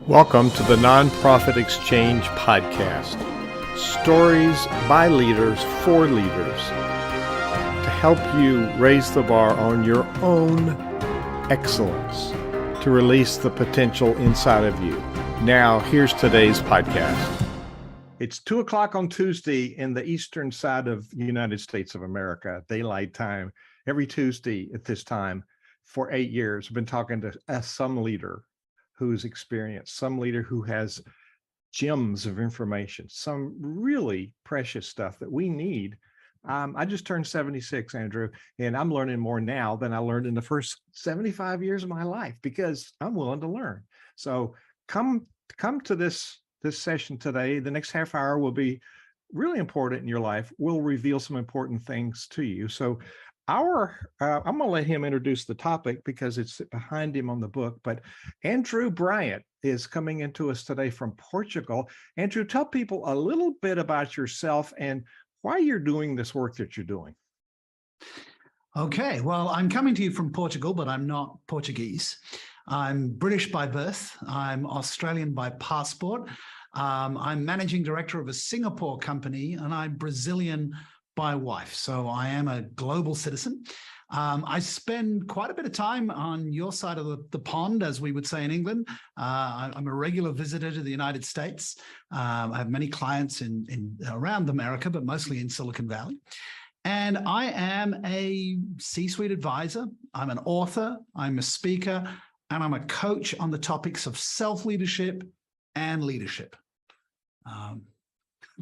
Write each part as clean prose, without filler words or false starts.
Welcome to the Nonprofit Exchange Podcast. Stories by leaders for leaders to help you raise the bar on your own excellence, to release the potential inside of you. Now, here's today's podcast. It's 2:00 on Tuesday in the eastern side of the United States of America, daylight time, every Tuesday at this time for 8 years. I've been talking to some leader who's experienced, some leader who has gems of information, some really precious stuff that we need. I just turned 76, Andrew, and I'm learning more now than I learned in the first 75 years of my life because I'm willing to learn. So come to this session today. The next half hour will be really important in your life. We'll reveal some important things to you. So I'm going to let him introduce the topic because it's behind him on the book, but Andrew Bryant is coming into us today from Portugal. Andrew, tell people a little bit about yourself and why you're doing this work that you're doing. Okay, well, I'm coming to you from Portugal, but I'm not Portuguese. I'm British by birth. I'm Australian by passport. I'm managing director of a Singapore company, and I'm Brazilian by wife. So I am a global citizen. I spend quite a bit of time on your side of the pond, as we would say in England. I'm a regular visitor to the United States. I have many clients in around America, but mostly in Silicon Valley. And I am a C-suite advisor. I'm an author. I'm a speaker, and I'm a coach on the topics of self-leadership and leadership.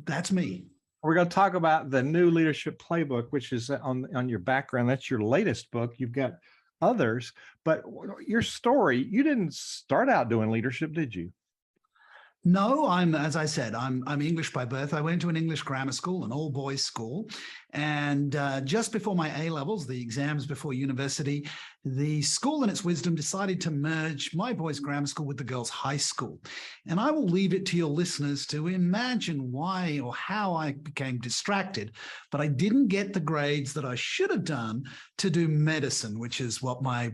That's me. We're going to talk about the new Leadership Playbook, which is on your background. That's your latest book. You've got others, but your story, you didn't start out doing leadership, did you? No, as I said, I'm English by birth. I went to an English grammar school, an all-boys school. And just before my A-levels, the exams before university, the school in its wisdom decided to merge my boys' grammar school with the girls' high school. And I will leave it to your listeners to imagine why or how I became distracted, but I didn't get the grades that I should have done to do medicine, which is what my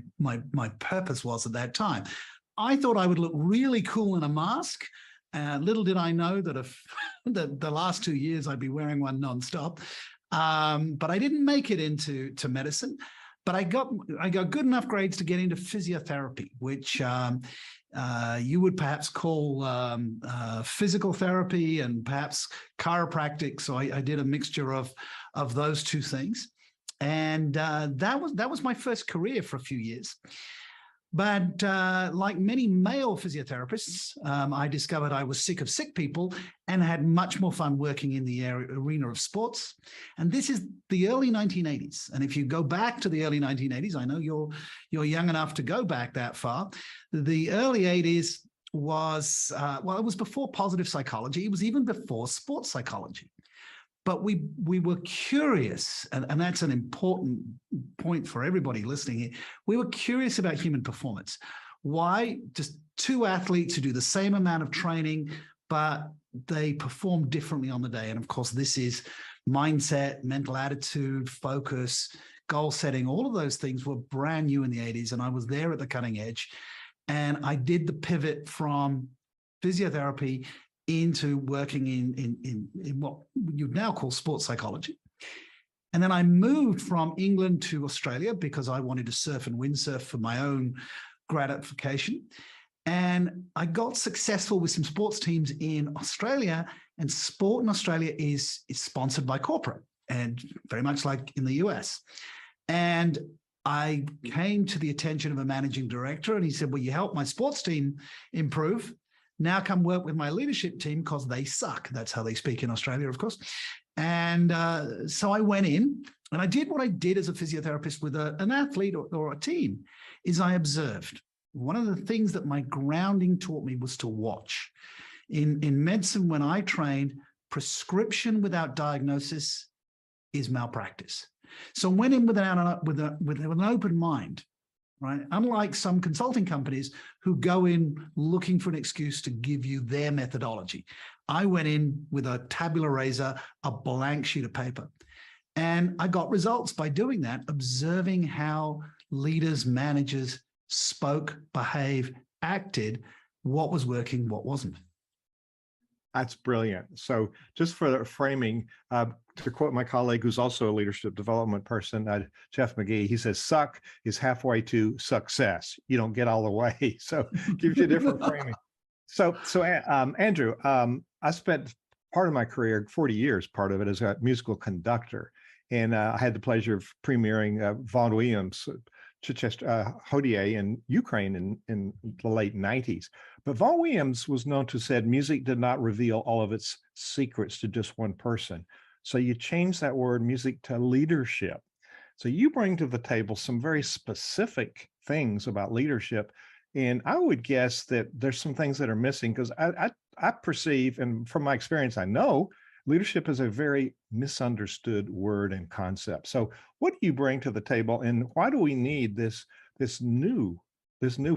purpose was at that time. I thought I would look really cool in a mask. Little did I know that the last 2 years I'd be wearing one nonstop. But I didn't make it into medicine. But I got good enough grades to get into physiotherapy, which you would perhaps call physical therapy and perhaps chiropractic. So I did a mixture of those two things, and that was my first career for a few years. But like many male physiotherapists, I discovered I was sick of sick people and had much more fun working in the arena of sports. And this is the early 1980s. And if you go back to the early 1980s, I know you're young enough to go back that far. The early 80s was, it was before positive psychology. It was even before sports psychology. But we were curious, and that's an important point for everybody listening here. We were curious about human performance. Why? Just two athletes who do the same amount of training, but they perform differently on the day. And of course, this is mindset, mental attitude, focus, goal setting. All of those things were brand new in the 80s, and I was there at the cutting edge. And I did the pivot from physiotherapy into working in what you'd now call sports psychology. And then I moved from England to Australia because I wanted to surf and windsurf for my own gratification. And I got successful with some sports teams in Australia, and sport in Australia is sponsored by corporate, and very much like in the US. And I came to the attention of a managing director, and he said, "Well, you helped my sports team improve. Now come work with my leadership team because they suck." That's how they speak in Australia, of course. And so I went in and I did what I did as a physiotherapist with an athlete or a team, is I observed. One of the things that my grounding taught me was to watch. In medicine, when I trained, prescription without diagnosis is malpractice. So I went in with an open mind. Right? Unlike some consulting companies who go in looking for an excuse to give you their methodology, I went in with a tabula rasa, a blank sheet of paper. And I got results by doing that, observing how leaders, managers spoke, behaved, acted what was working, what wasn't. That's brilliant. So just for the framing, to quote my colleague, who's also a leadership development person, Jeff McGee, he says, suck is halfway to success. You don't get all the way. So gives you a different framing. So Andrew, I spent part of my career, 40 years, part of it as a musical conductor. And I had the pleasure of premiering Vaughan Williams' Chichester Hodier in Ukraine in the late 90s. But Vaughan Williams was known to said music did not reveal all of its secrets to just one person. So you change that word music to leadership. So you bring to the table some very specific things about leadership. And I would guess that there's some things that are missing, because I perceive, and from my experience, I know leadership is a very misunderstood word and concept. So what do you bring to the table, and why do we need this new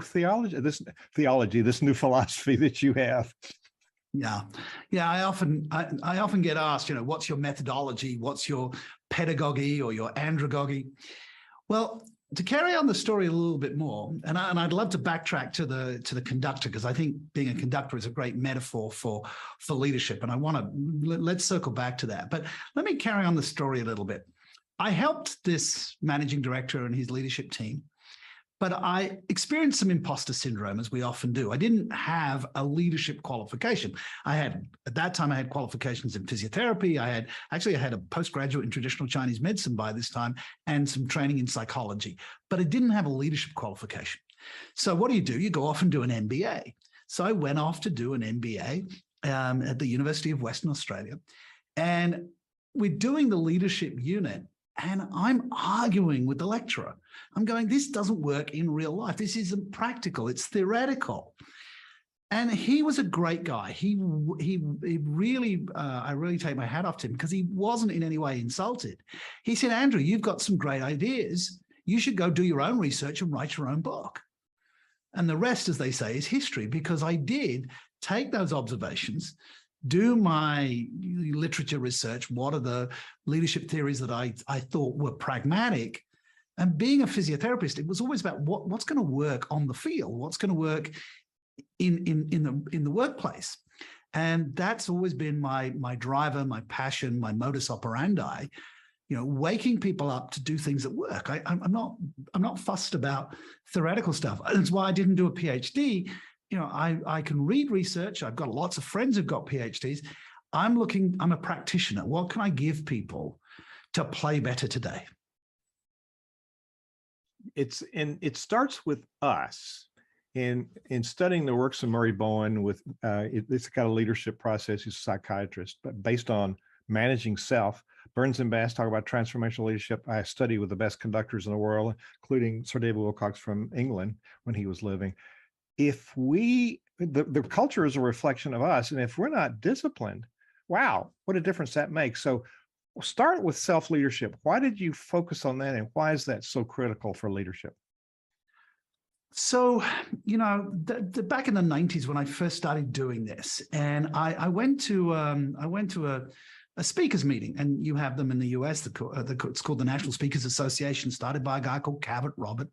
theology, this new philosophy that you have? Yeah. I often get asked, what's your methodology? What's your pedagogy or your andragogy? Well, to carry on the story a little bit more, and I'd love to backtrack to the conductor, because I think being a conductor is a great metaphor for leadership, and let's circle back to that. But let me carry on the story a little bit. I helped this managing director and his leadership team, but I experienced some imposter syndrome, as we often do. I didn't have a leadership qualification. At that time, I had qualifications in physiotherapy. I had a postgraduate in traditional Chinese medicine by this time, and some training in psychology, but I didn't have a leadership qualification. So what do? You go off and do an MBA. So I went off to do an MBA at the University of Western Australia, and we're doing the leadership unit, and I'm arguing with the lecturer. I'm going, this doesn't work in real life. This isn't practical. It's theoretical. And he was a great guy. He really, I really take my hat off to him, because he wasn't in any way insulted. He said, Andrew, you've got some great ideas. You should go do your own research and write your own book. And the rest, as they say, is history, because I did take those observations, do my literature research. What are the leadership theories that I thought were pragmatic? And being a physiotherapist, it was always about what's going to work on the field, what's going to work in the workplace. And that's always been my driver, my passion, my modus operandi, waking people up to do things that work. I'm not fussed about theoretical stuff. That's why I didn't do a PhD. I can read research. I've got lots of friends who've got PhDs. I'm a practitioner. What can I give people to play better today? It starts with us in studying the works of Murray Bowen. It's got a leadership process. He's a psychiatrist, but based on managing self. Burns and Bass talk about transformational leadership. I study with the best conductors in the world, including Sir David Wilcox from England when he was living. The culture is a reflection of us, and if we're not disciplined, wow, what a difference that makes. So we'll start with self-leadership. Why did you focus on that, and why is that so critical for leadership? So, back in the 90s when I first started doing this, and I went to a speakers meeting, and you have them in the US. It's called the National Speakers Association, started by a guy called Cabot Robert.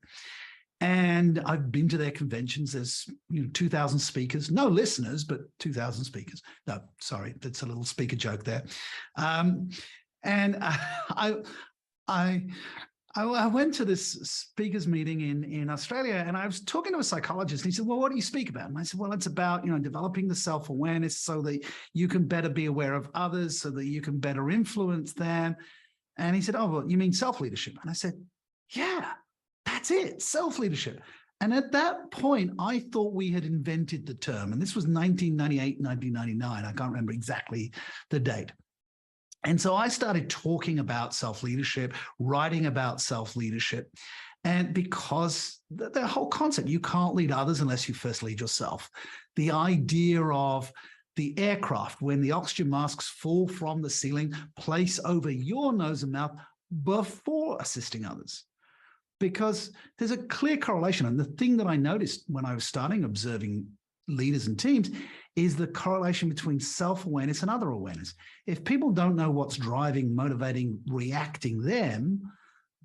And I've been to their conventions. There's 2,000 speakers, no listeners, but 2,000 speakers. No, sorry, that's a little speaker joke there. I went to this speakers meeting in Australia, and I was talking to a psychologist, and he said, well, what do you speak about? And I said, well, it's about, developing the self-awareness so that you can better be aware of others, so that you can better influence them. And he said, oh, well, you mean self-leadership? And I said, yeah, that's it, self-leadership. And at that point, I thought we had invented the term, and this was 1998, 1999. I can't remember exactly the date. And so I started talking about self-leadership, writing about self-leadership. And because the whole concept, you can't lead others unless you first lead yourself. The idea of the aircraft, when the oxygen masks fall from the ceiling, place over your nose and mouth before assisting others. Because there's a clear correlation. And the thing that I noticed when I was starting observing leaders and teams is the correlation between self-awareness and other awareness. If people don't know what's driving, motivating, reacting them,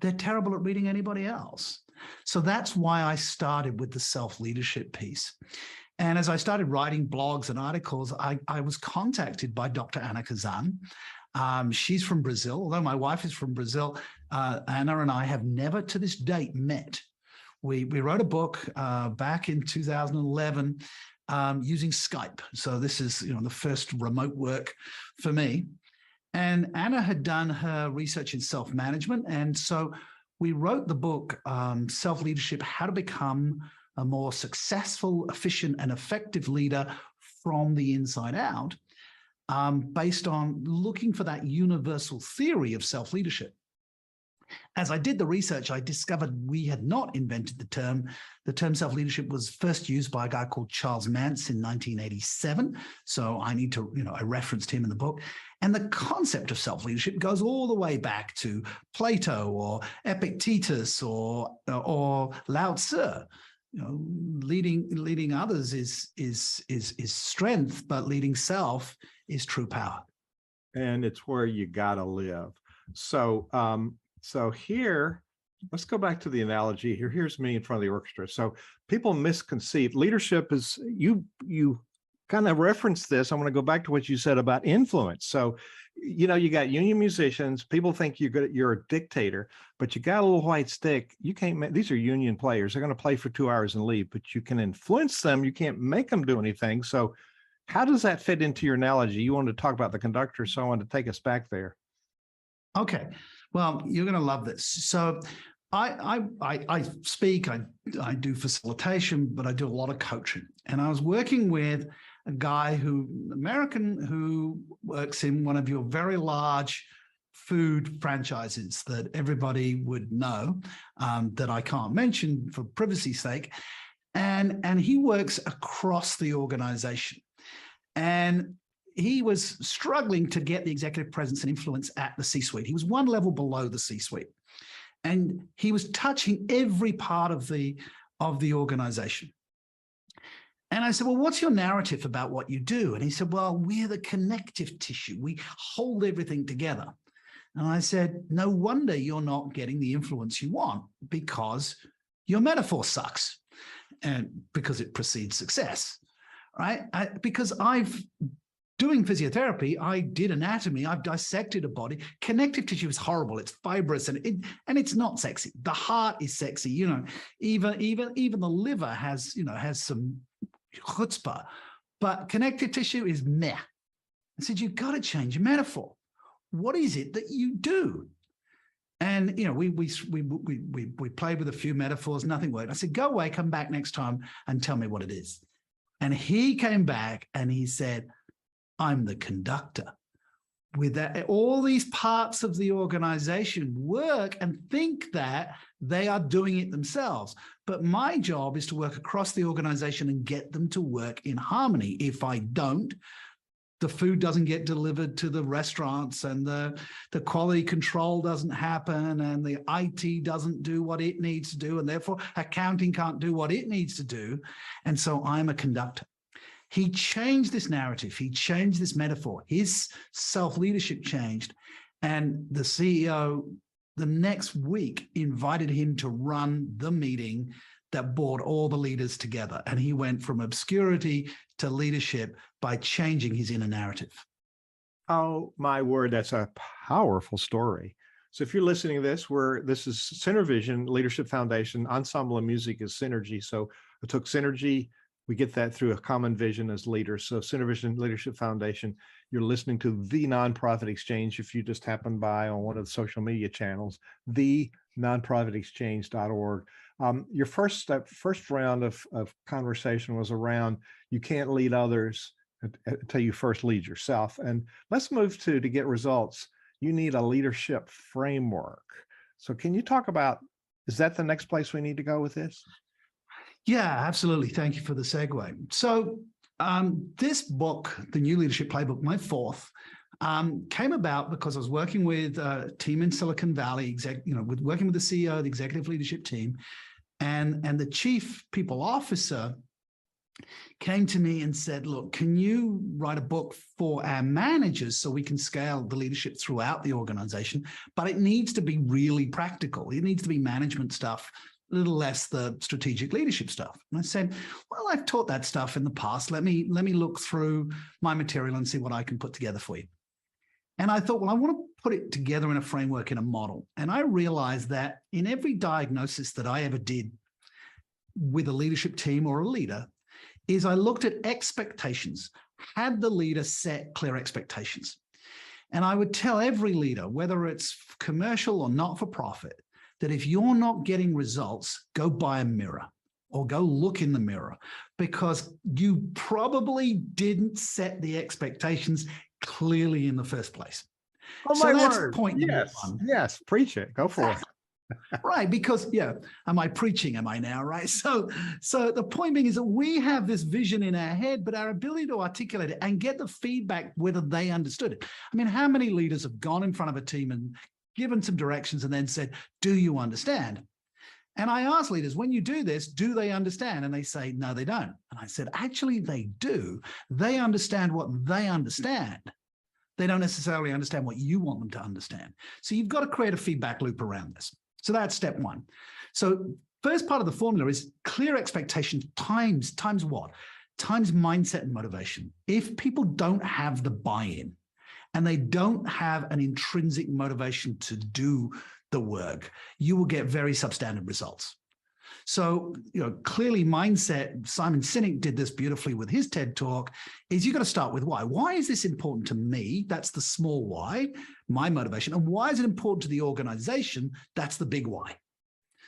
they're terrible at reading anybody else. So that's why I started with the self-leadership piece. And as I started writing blogs and articles, I was contacted by Dr. Anna Kazan. She's from Brazil. Although my wife is from Brazil, Anna and I have never to this date met. We wrote a book back in 2011 using Skype. So this is the first remote work for me. And Anna had done her research in self-management. And so we wrote the book, Self-Leadership, How to Become a More Successful, Efficient, and Effective Leader from the Inside Out, based on looking for that universal theory of self-leadership. As I did the research, I discovered we had not invented the term. The term self-leadership was first used by a guy called Charles Mance in 1987. So I need to, I referenced him in the book. And the concept of self-leadership goes all the way back to Plato or Epictetus or Lao Tzu. Leading others is strength, but leading self is true power. And it's where you gotta live. So here, let's go back to the analogy here. Here's me in front of the orchestra. So people misconceive leadership is you kind of reference this. I want to go back to what you said about influence. So, you got union musicians. People think you're a dictator, but you got a little white stick. You can't. These are union players. They're going to play for 2 hours and leave, but you can influence them. You can't make them do anything. So, how does that fit into your analogy? You wanted to talk about the conductor, so I wanted to take us back there. Okay. Well, you're going to love this. So I speak, I do facilitation, but I do a lot of coaching. And I was working with a guy American who works in one of your very large food franchises that everybody would know, that I can't mention for privacy's sake. And he works across the organization. And he was struggling to get the executive presence and influence at the C-suite. He was one level below the C-suite. And he was touching every part of the organization. And I said, well, what's your narrative about what you do? And he said, well, we're the connective tissue. We hold everything together. And I said, no wonder you're not getting the influence you want, because your metaphor sucks, and because it precedes success, right? Because doing physiotherapy, I did anatomy, I've dissected a body. Connective tissue is horrible, it's fibrous, and it's not sexy. The heart is sexy, even the liver has some chutzpah, but connective tissue is meh. I said, you've got to change your metaphor. What is it that you do? And we played with a few metaphors, nothing worked. I said, go away, come back next time and tell me what it is. And he came back and he said, I'm the conductor. With that, all these parts of the organization work and think that they are doing it themselves. But my job is to work across the organization and get them to work in harmony. If I don't, the food doesn't get delivered to the restaurants, and the quality control doesn't happen, and the IT doesn't do what it needs to do, and therefore accounting can't do what it needs to do. And so I'm a conductor. He changed this narrative. He changed this metaphor. His self-leadership changed. And the CEO, the next week, invited him to run the meeting that brought all the leaders together. And he went from obscurity to leadership by changing his inner narrative. Oh, my word, that's a powerful story. So if you're listening to this, this is Center Vision, Leadership Foundation, Ensemble of Music is Synergy. So I took Synergy. We get that through a common vision as leaders. So Center Vision Leadership Foundation, you're listening to the Nonprofit Exchange. If you just happen by on one of the social media channels, the nonprofitexchange.org. Your first round of conversation was around you can't lead others until you first lead yourself. And let's move to get results. You need a leadership framework. So can you talk about, is that the next place we need to go with this? Yeah, absolutely. Thank you for the segue. So this book, The New Leadership Playbook, my fourth, came about because I was working with a team in Silicon Valley, working with the CEO of the executive leadership team, and the chief people officer came to me and said, look, can you write a book for our managers so we can scale the leadership throughout the organization? But it needs to be really practical. It needs to be management stuff a little less the strategic leadership stuff. And I said, well, I've taught that stuff in the past. Let me look through my material and see what I can put together for you. And I thought, well, I want to put it together in a framework, in a model. And I realized that in every diagnosis that I ever did with a leadership team or a leader is I looked at expectations. Had the leader set clear expectations? And I would tell every leader, whether it's commercial or not-for-profit, that if you're not getting results, go buy a mirror or go look in the mirror, because you probably didn't set the expectations clearly in the first place. Oh, so my that's word. point number Yes. one. Yes. Preach it. Go for it. Right, because am I preaching? Am I now? Right. So the point being is that we have this vision in our head, but our ability to articulate it and get the feedback whether they understood it. I mean, how many leaders have gone in front of a team and given some directions and then said, "Do you understand?" And I ask leaders, when you do this, do they understand? And they say, no, they don't. And I said, actually, they do. They understand what they understand. They don't necessarily understand what you want them to understand. So you've got to create a feedback loop around this. So that's step one. So first part of the formula is clear expectation times what? Times mindset and motivation. If people don't have the buy-in and they don't have an intrinsic motivation to do the work, you will get very substandard results. So, clearly mindset, Simon Sinek did this beautifully with his TED talk, is you've got to start with why. Why is this important to me? That's the small why, my motivation. And why is it important to the organization? That's the big why.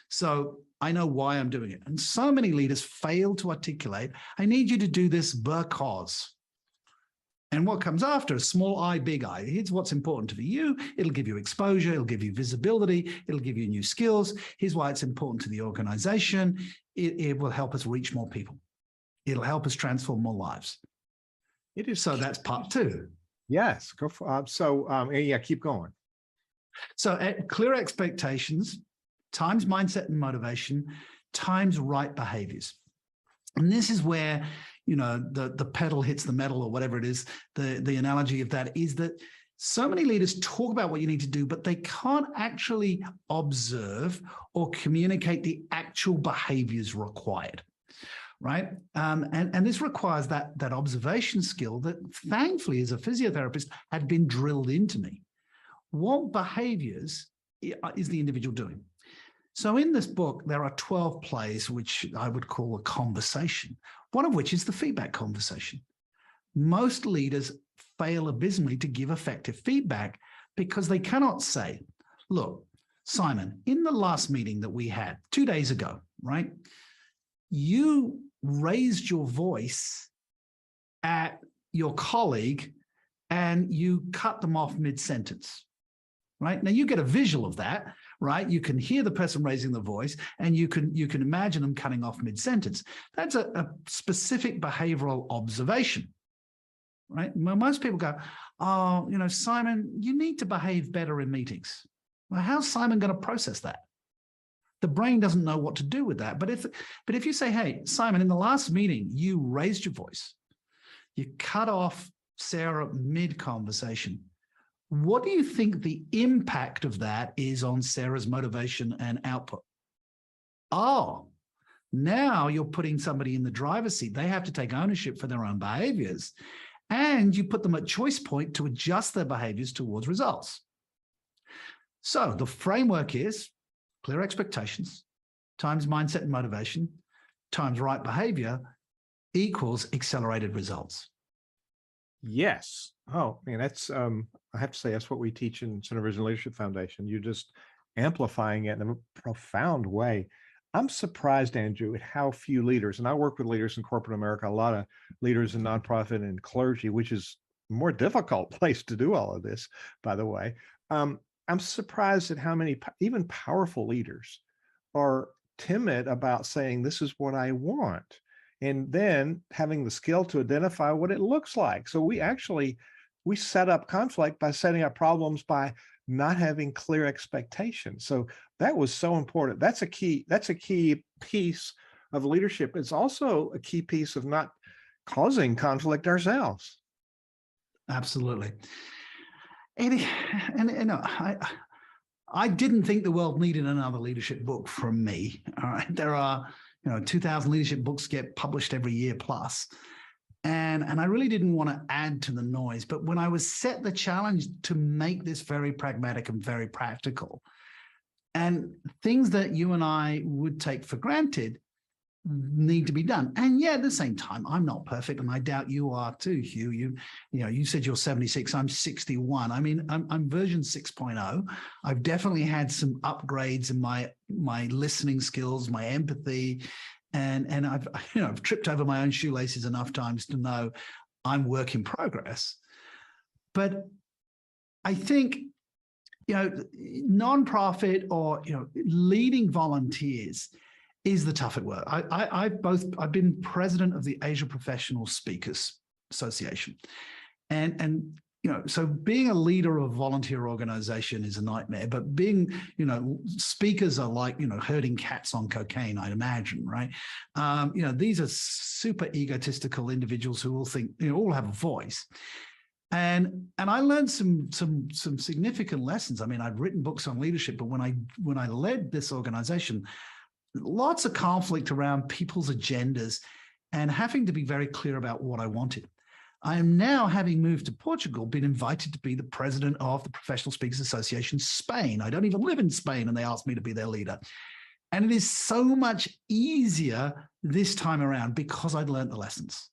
So I know why I'm doing it. And so many leaders fail to articulate, I need you to do this because. And what comes after is small I, big I. Here's what's important to you. It'll give you exposure. It'll give you visibility. It'll give you new skills. Here's why it's important to the organization. It will help us reach more people. It'll help us transform more lives. It is. So that's part two. Yes. Go for keep going. So clear expectations times mindset and motivation times right behaviors. And this is where the pedal hits the metal, or whatever it is. The analogy of that is that so many leaders talk about what you need to do, but they can't actually observe or communicate the actual behaviors required, right? And this requires that observation skill that, thankfully, as a physiotherapist, had been drilled into me. What behaviors is the individual doing? So in this book, there are 12 plays, which I would call a conversation, one of which is the feedback conversation. Most leaders fail abysmally to give effective feedback because they cannot say, look, Simon, in the last meeting that we had 2 days ago, right, you raised your voice at your colleague and you cut them off mid-sentence, right? Now you get a visual of that, right? You can hear the person raising the voice and you can imagine them cutting off mid-sentence. That's a specific behavioral observation, right? Most people go, oh, Simon, you need to behave better in meetings. Well, how's Simon going to process that? The brain doesn't know what to do with that. But if you say, hey, Simon, in the last meeting, you raised your voice, you cut off Sarah mid-conversation, what do you think the impact of that is on Sarah's motivation and output? Oh, now you're putting somebody in the driver's seat. They have to take ownership for their own behaviors. And you put them at choice point to adjust their behaviors towards results. So the framework is clear expectations times mindset and motivation times right behavior equals accelerated results. Yes. Oh, that's, I have to say, that's what we teach in Center Vision Leadership Foundation. You're just amplifying it in a profound way. I'm surprised, Andrew, at how few leaders, and I work with leaders in corporate America, a lot of leaders in nonprofit and clergy, which is a more difficult place to do all of this, by the way. I'm surprised at how many even powerful leaders are timid about saying, this is what I want, and then having the skill to identify what it looks like. So we set up conflict by setting up problems by not having clear expectations. So that was so important. That's a key piece of leadership. It's also a key piece of not causing conflict ourselves. Absolutely. And I didn't think the world needed another leadership book from me. All right. There are, 2,000 leadership books get published every year plus. And I really didn't want to add to the noise. But when I was set the challenge to make this very pragmatic and very practical, and things that you and I would take for granted need to be done. And yeah, at the same time, I'm not perfect, and I doubt you are too, Hugh. You said you're 76, I'm 61. I mean, I'm version 6.0. I've definitely had some upgrades in my listening skills, my empathy, and I've tripped over my own shoelaces enough times to know I'm work in progress. But I think nonprofit or leading volunteers is the tough at work. I've been president of the Asia Professional Speakers Association, and so being a leader of a volunteer organization is a nightmare. But being speakers are like herding cats on cocaine, I'd imagine, right? These are super egotistical individuals who all think all have a voice. And I learned some significant lessons. I mean, I'd written books on leadership, but when I led this organization, lots of conflict around people's agendas and having to be very clear about what I wanted. I am now, having moved to Portugal, been invited to be the president of the Professional Speakers Association Spain. I don't even live in Spain, and they asked me to be their leader. And it is so much easier this time around because I'd learned the lessons.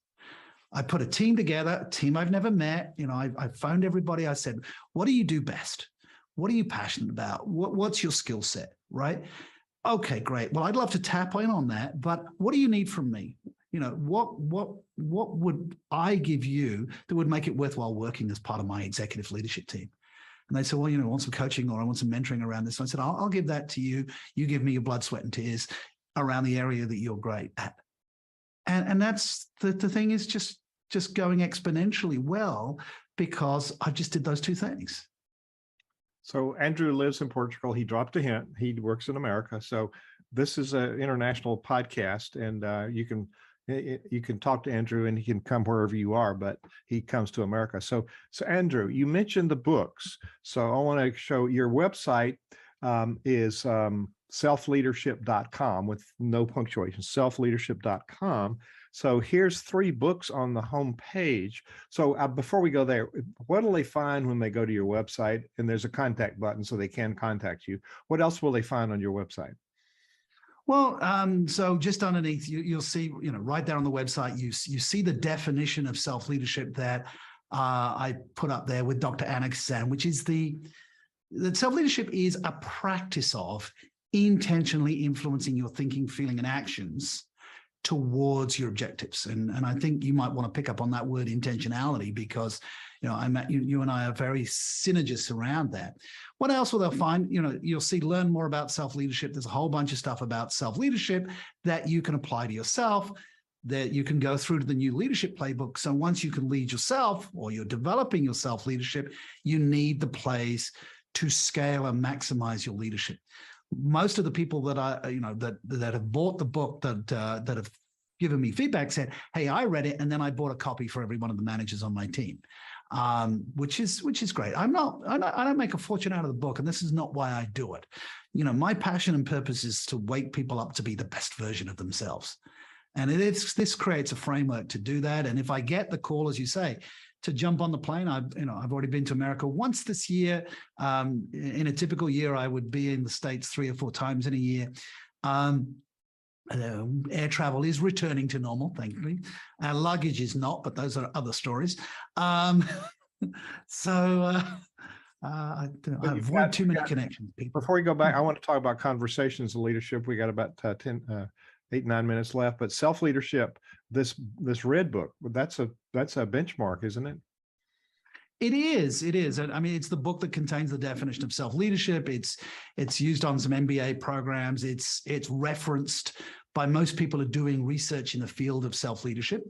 I put a team together, a team I've never met. I phoned everybody. I said, what do you do best? What are you passionate about? What's your skill set, right? Okay, great. Well, I'd love to tap in on that, but what do you need from me? What would I give you that would make it worthwhile working as part of my executive leadership team? And they said, well, I want some coaching, or I want some mentoring around this. And I said, I'll give that to you. You give me your blood, sweat, and tears around the area that you're great at. And that's the thing is just going exponentially well because I just did those two things. So Andrew lives in Portugal. He dropped a hint. He works in America. So this is an international podcast, and you can talk to Andrew, and he can come wherever you are, but he comes to America. So Andrew, you mentioned the books. So I want to show your website is selfleadership.com with no punctuation, selfleadership.com. So here's 3 books on the home page. So before we go there, what will they find when they go to your website? And there's a contact button so they can contact you. What else will they find on your website? Well, so just underneath, you'll see, right there on the website, you see the definition of self-leadership that I put up there with Dr. Anna Kazan, which is that self-leadership is a practice of intentionally influencing your thinking, feeling, and actions towards your objectives. And I think you might want to pick up on that word intentionality because, you and I are very synergists around that. What else will they find? You'll see, learn more about self-leadership. There's a whole bunch of stuff about self-leadership that you can apply to yourself, that you can go through to the new Leadership Playbook. So once you can lead yourself, or you're developing your self-leadership, you need the place to scale and maximize your leadership. Most of the people that that have bought the book that have given me feedback said, "Hey, I read it, and then I bought a copy for every one of the managers on my team," which is great. I don't make a fortune out of the book, and this is not why I do it. My passion and purpose is to wake people up to be the best version of themselves, and this creates a framework to do that. And if I get the call, as you say, to jump on the plane, I've already been to America once this year. In a typical year, I would be in the States 3 or 4 times in a year. Air travel is returning to normal, thankfully. Our luggage is not, but those are other stories. I avoid too many connections. People. Before we go back, I want to talk about conversations and leadership. We got about 8-9 minutes left, but self-leadership, this red book, that's a benchmark, isn't it? It is. I mean, it's the book that contains the definition of self-leadership. It's used on some MBA programs. It's referenced by most people who are doing research in the field of self-leadership.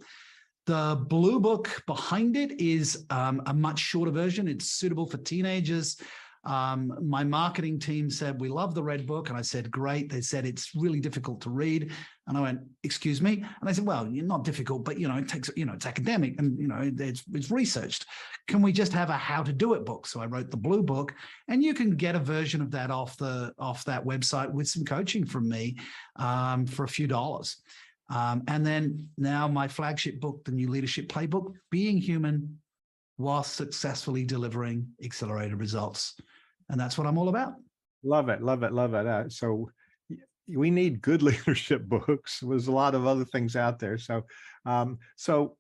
The blue book behind it is a much shorter version. It's suitable for teenagers. My marketing team said, we love the red book. And I said, great. They said, it's really difficult to read. And I went, excuse me? And they said, well, you're not difficult, but, it takes, it's academic and, it's researched. Can we just have a how to do it book? So I wrote the blue book, and you can get a version of that off that website with some coaching from me for a few dollars. And then now my flagship book, the new Leadership Playbook, Being Human while Successfully Delivering Accelerated Results. And that's what I'm all about. Love it, love it, love it. So we need good leadership books. There's a lot of other things out there. So, so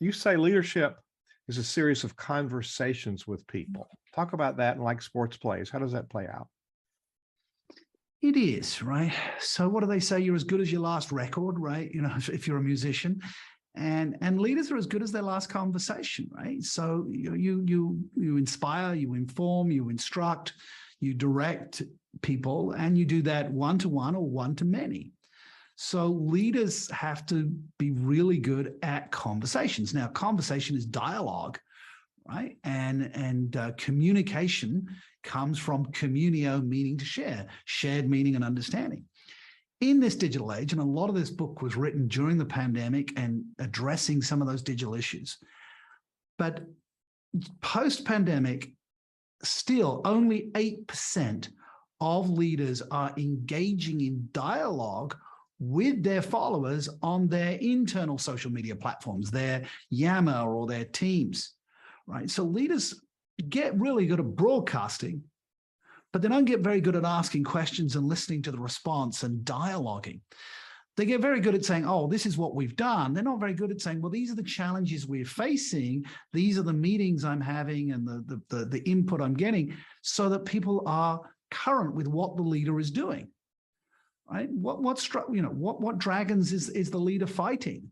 you say leadership is a series of conversations with people. Talk about that in like sports plays. How does that play out? It is, right? So what do they say? You're as good as your last record, right? If you're a musician. And leaders are as good as their last conversation, right? So you inspire, you inform, you instruct, you direct people, and you do that one-to-one or one-to-many. So leaders have to be really good at conversations. Now, conversation is dialogue, right? And communication comes from communio, meaning to share, shared meaning and understanding. In this digital age, and a lot of this book was written during the pandemic and addressing some of those digital issues. But post-pandemic, still only 8% of leaders are engaging in dialogue with their followers on their internal social media platforms, their Yammer or their Teams, right? So leaders get really good at broadcasting, but they don't get very good at asking questions and listening to the response and dialoguing. They get very good at saying, oh, this is what we've done. They're not very good at saying, well, these are the challenges we're facing. These are the meetings I'm having and the input I'm getting, so that people are current with what the leader is doing, right? What dragons is the leader fighting?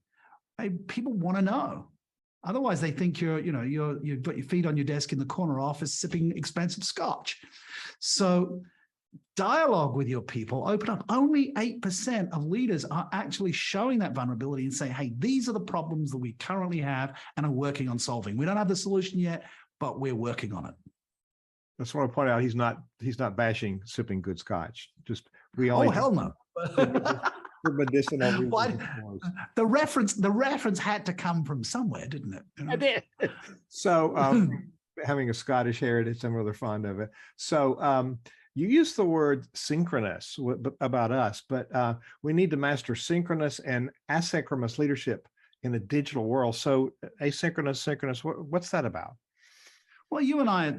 Right? People want to know. Otherwise, they think you've got your feet on your desk in the corner office sipping expensive scotch. So dialogue with your people, open up. Only 8% of leaders are actually showing that vulnerability and saying, hey, these are the problems that we currently have and are working on solving. We don't have the solution yet, but we're working on it. I just want to point out he's not bashing sipping good scotch. Just we only. Oh, hell no. For medicinal reasons. The reference had to come from somewhere, didn't it? I did. So having a Scottish heritage, I'm rather fond of it. So you use the word synchronous about us, but we need to master synchronous and asynchronous leadership in the digital world. So asynchronous, synchronous, what's that about? Well, you and I,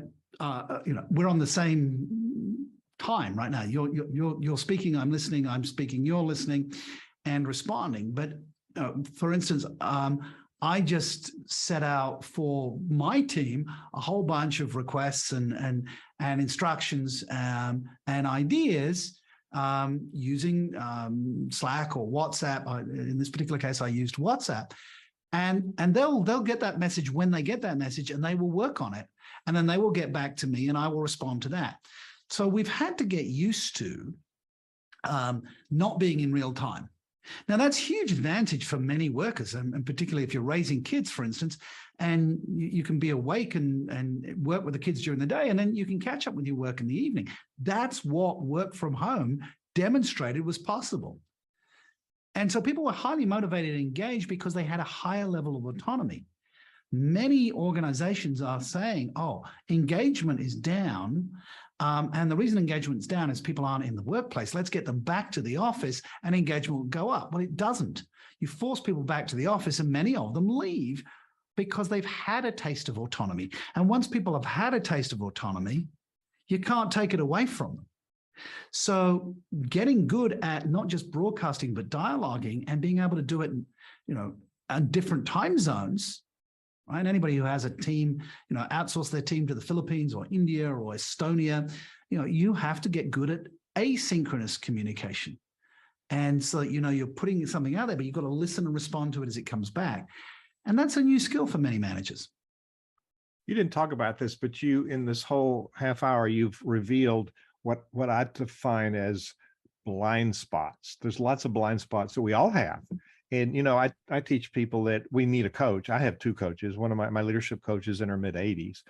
we're on the same time right now. You're speaking, I'm listening, I'm speaking, you're listening and responding. But for instance, I just set out for my team a whole bunch of requests and instructions and ideas using Slack or WhatsApp. In this particular case, I used WhatsApp. And they'll get that message when they get that message, and they will work on it. And then they will get back to me and I will respond to that. So we've had to get used to not being in real time. Now, that's a huge advantage for many workers, and particularly if you're raising kids, for instance, and you can be awake and work with the kids during the day, and then you can catch up with your work in the evening. That's what work from home demonstrated was possible. And so people were highly motivated and engaged because they had a higher level of autonomy. Many organizations are saying, oh, engagement is down. And the reason engagement is down is people aren't in the workplace. Let's get them back to the office and engagement will go up. Well, it doesn't. You force people back to the office and many of them leave because they've had a taste of autonomy. And once people have had a taste of autonomy, you can't take it away from them. So getting good at not just broadcasting, but dialoguing and being able to do it, at different time zones, right? Anybody who has a team, outsource their team to the Philippines or India or Estonia, you have to get good at asynchronous communication. And so, you're putting something out there, but you've got to listen and respond to it as it comes back. And that's a new skill for many managers. You didn't talk about this, but in this whole half hour, you've revealed what I define as blind spots. There's lots of blind spots that we all have. And, I teach people that we need a coach. I have two coaches. One of my leadership coaches in her mid 80s.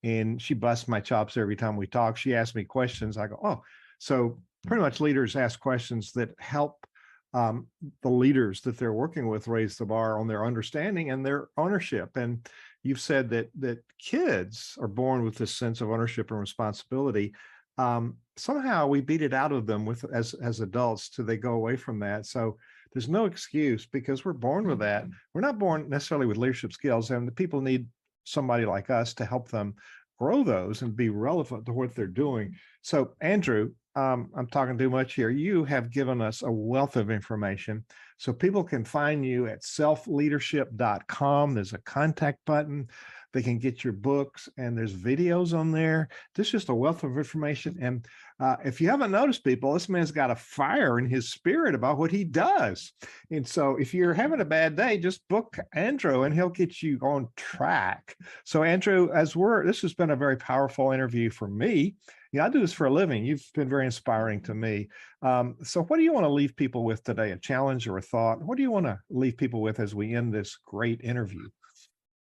and she busts my chops every time we talk. She asks me questions. I go, oh, so pretty much leaders ask questions that help the leaders that they're working with raise the bar on their understanding and their ownership. And you've said that kids are born with this sense of ownership and responsibility. Somehow we beat it out of them as adults till they go away from that. So there's no excuse, because we're born with that. We're not born necessarily with leadership skills, and the people need somebody like us to help them grow those and be relevant to what they're doing. So Andrew, I'm talking too much here. You have given us a wealth of information. So people can find you at selfleadership.com. There's a contact button. They can get your books, and there's videos on there. This is just a wealth of information. And if you haven't noticed, people, this man's got a fire in his spirit about what he does. And so if you're having a bad day, just book Andrew and he'll get you on track. So Andrew, this has been a very powerful interview for me. I do this for a living. You've been very inspiring to me. So what do you want to leave people with today? A challenge or a thought? What do you want to leave people with as we end this great interview?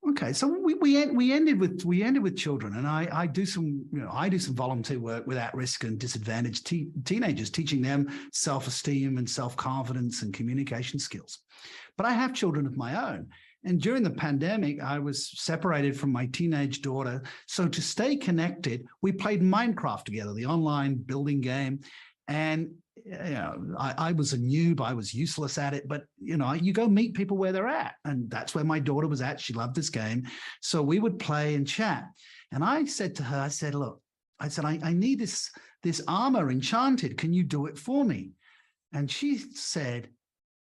Okay, so we ended with children, and I do some volunteer work with at-risk and disadvantaged teenagers, teaching them self-esteem and self-confidence and communication skills. But I have children of my own, and during the pandemic, I was separated from my teenage daughter. So to stay connected, we played Minecraft together, the online building game, and I was a noob. I was useless at it, but you go meet people where they're at, and that's where my daughter was at. She loved this game, so we would play and chat. And I said to her, I said, look, I need this armor enchanted. Can you do it for me? And she said,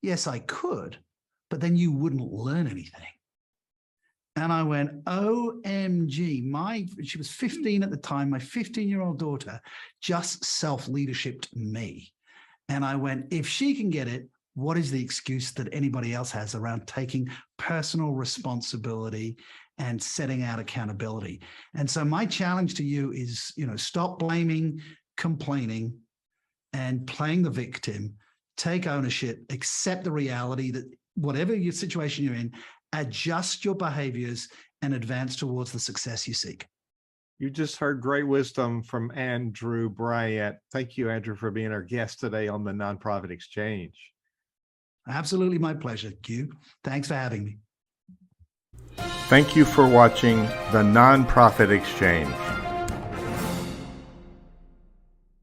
yes, I could, but then you wouldn't learn anything. And I went, OMG, she was 15 at the time. My 15-year-old daughter just self-leadershiped me. And I went, if she can get it, what is the excuse that anybody else has around taking personal responsibility and setting out accountability? And so my challenge to you is, stop blaming, complaining, and playing the victim. Take ownership, accept the reality that whatever your situation you're in, adjust your behaviors and advance towards the success you seek. You just heard great wisdom from Andrew Bryant. Thank you, Andrew, for being our guest today on the Nonprofit Exchange. Absolutely my pleasure, Q. Thanks for having me. Thank you for watching the Nonprofit Exchange.